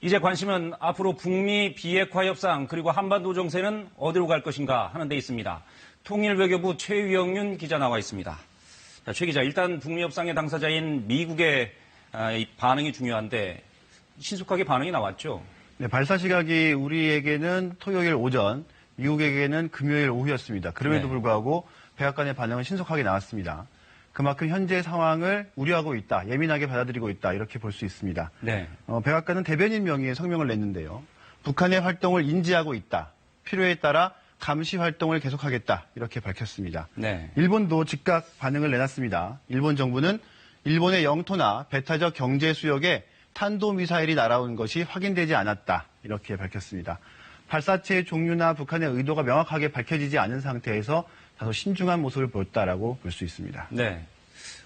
이제 관심은 앞으로 북미 비핵화 협상 그리고 한반도 정세는 어디로 갈 것인가 하는 데 있습니다. 통일외교부 최영윤 기자 나와 있습니다. 자, 최 기자, 일단 북미 협상의 당사자인 미국의 반응이 중요한데 신속하게 반응이 나왔죠? 네, 발사 시각이 우리에게는 토요일 오전, 미국에게는 금요일 오후였습니다. 그럼에도 불구하고 백악관의 반응은 신속하게 나왔습니다. 그만큼 현재 상황을 우려하고 있다, 예민하게 받아들이고 있다 이렇게 볼 수 있습니다. 네. 백악관은 대변인 명의의 성명을 냈는데요. 북한의 활동을 인지하고 있다. 필요에 따라 감시 활동을 계속하겠다 이렇게 밝혔습니다. 네. 일본도 즉각 반응을 내놨습니다. 일본 정부는 일본의 영토나 배타적 경제 수역에 탄도미사일이 날아온 것이 확인되지 않았다 이렇게 밝혔습니다. 발사체의 종류나 북한의 의도가 명확하게 밝혀지지 않은 상태에서 다소 신중한 모습을 보였다라고 볼 수 있습니다. 네.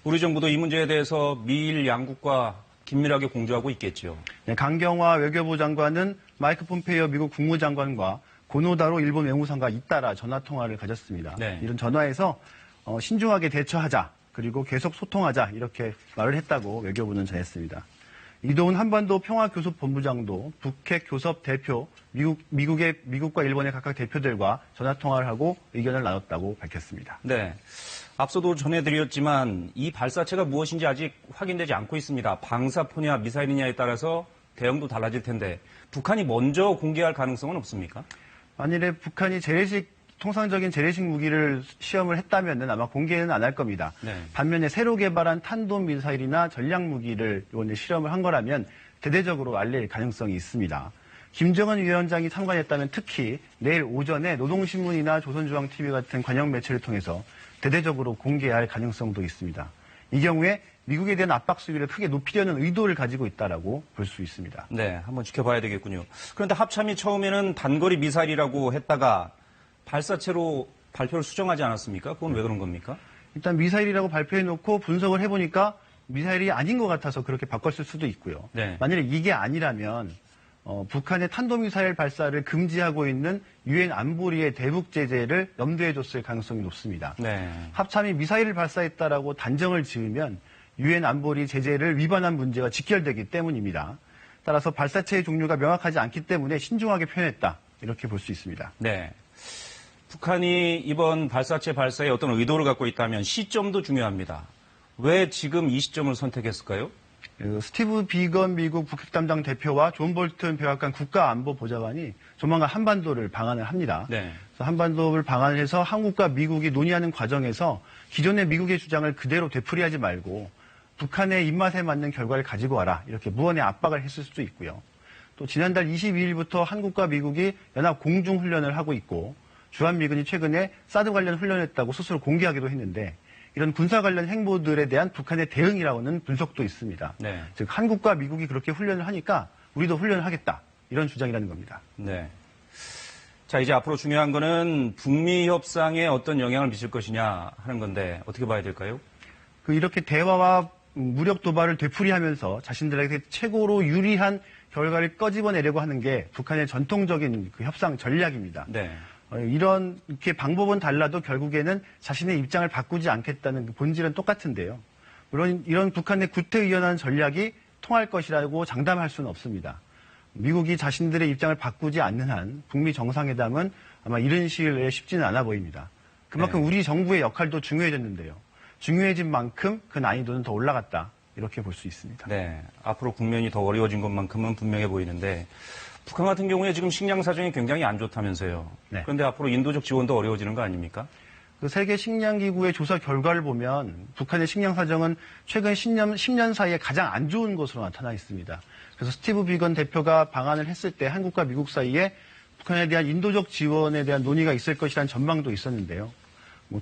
우리 정부도 이 문제에 대해서 미일 양국과 긴밀하게 공조하고 있겠죠. 네, 강경화 외교부 장관은 마이크 폼페이오 미국 국무장관과 고노다로 일본 외무상과 잇따라 전화 통화를 가졌습니다. 네. 이런 전화에서 신중하게 대처하자 그리고 계속 소통하자 이렇게 말을 했다고 외교부는 전했습니다. 이도훈 한반도 평화교섭본부장도 북핵 교섭 대표 미국과 일본의 각각 대표들과 전화 통화를 하고 의견을 나눴다고 밝혔습니다. 네. 앞서도 전해드렸지만 이 발사체가 무엇인지 아직 확인되지 않고 있습니다. 방사포냐 미사일이냐에 따라서 대응도 달라질 텐데 북한이 먼저 공개할 가능성은 없습니까? 만일에 북한이 통상적인 재래식 무기를 시험을 했다면 아마 공개는 안 할 겁니다. 네. 반면에 새로 개발한 탄도미사일이나 전략무기를 이번에 실험을 한 거라면 대대적으로 알릴 가능성이 있습니다. 김정은 위원장이 참관했다면 특히 내일 오전에 노동신문이나 조선중앙TV 같은 관영 매체를 통해서 대대적으로 공개할 가능성도 있습니다. 이 경우에 미국에 대한 압박 수위를 크게 높이려는 의도를 가지고 있다라고 볼 수 있습니다. 네, 한번 지켜봐야 되겠군요. 그런데 합참이 처음에는 단거리 미사일이라고 했다가 발사체로 발표를 수정하지 않았습니까? 그건 왜 그런 겁니까? 일단 미사일이라고 발표해놓고 분석을 해보니까 미사일이 아닌 것 같아서 그렇게 바꿨을 수도 있고요. 네. 만일에 이게 아니라면 북한의 탄도미사일 발사를 금지하고 있는 유엔 안보리의 대북 제재를 염두에 뒀을 가능성이 높습니다. 네. 합참이 미사일을 발사했다라고 단정을 지으면 유엔 안보리 제재를 위반한 문제가 직결되기 때문입니다. 따라서 발사체의 종류가 명확하지 않기 때문에 신중하게 표현했다 이렇게 볼 수 있습니다. 네. 북한이 이번 발사체 발사에 어떤 의도를 갖고 있다면 시점도 중요합니다. 왜 지금 이 시점을 선택했을까요? 스티브 비건 미국 북핵 담당 대표와 존 볼튼 백악관 국가안보보좌관이 조만간 한반도를 방한을 합니다. 네. 그래서 한반도를 방한을 해서 한국과 미국이 논의하는 과정에서 기존의 미국의 주장을 그대로 되풀이하지 말고 북한의 입맛에 맞는 결과를 가지고 와라 이렇게 무언의 압박을 했을 수도 있고요. 또 지난달 22일부터 한국과 미국이 연합 공중훈련을 하고 있고 주한미군이 최근에 사드 관련 훈련을 했다고 스스로 공개하기도 했는데 이런 군사 관련 행보들에 대한 북한의 대응이라고는 분석도 있습니다. 네. 즉 한국과 미국이 그렇게 훈련을 하니까 우리도 훈련을 하겠다 이런 주장이라는 겁니다. 네. 자, 이제 앞으로 중요한 거는 북미 협상에 어떤 영향을 미칠 것이냐 하는 건데 어떻게 봐야 될까요? 이렇게 대화와 무력 도발을 되풀이하면서 자신들에게 최고로 유리한 결과를 꺼집어내려고 하는 게 북한의 전통적인 그 협상 전략입니다. 네. 이렇게 방법은 달라도 결국에는 자신의 입장을 바꾸지 않겠다는 그 본질은 똑같은데요. 물론 이런 북한의 구태의연한 전략이 통할 것이라고 장담할 수는 없습니다. 미국이 자신들의 입장을 바꾸지 않는 한 북미 정상회담은 아마 이른 시일 내에 쉽지는 않아 보입니다. 그만큼 네. 우리 정부의 역할도 중요해졌는데요. 중요해진 만큼 그 난이도는 더 올라갔다. 이렇게 볼 수 있습니다. 네. 앞으로 국면이 더 어려워진 것만큼은 분명해 보이는데 북한 같은 경우에 지금 식량 사정이 굉장히 안 좋다면서요. 네. 그런데 앞으로 인도적 지원도 어려워지는 거 아닙니까? 그 세계 식량기구의 조사 결과를 보면 북한의 식량 사정은 최근 10년 사이에 가장 안 좋은 것으로 나타나 있습니다. 그래서 스티브 비건 대표가 방한을 했을 때 한국과 미국 사이에 북한에 대한 인도적 지원에 대한 논의가 있을 것이라는 전망도 있었는데요.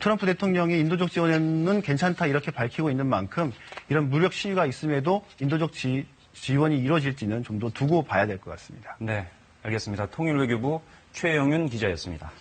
트럼프 대통령이 인도적 지원은 괜찮다 이렇게 밝히고 있는 만큼 이런 무력 시위가 있음에도 인도적 지원이 이루어질지는 좀 더 두고 봐야 될 것 같습니다. 네, 알겠습니다. 통일외교부 최영윤 기자였습니다.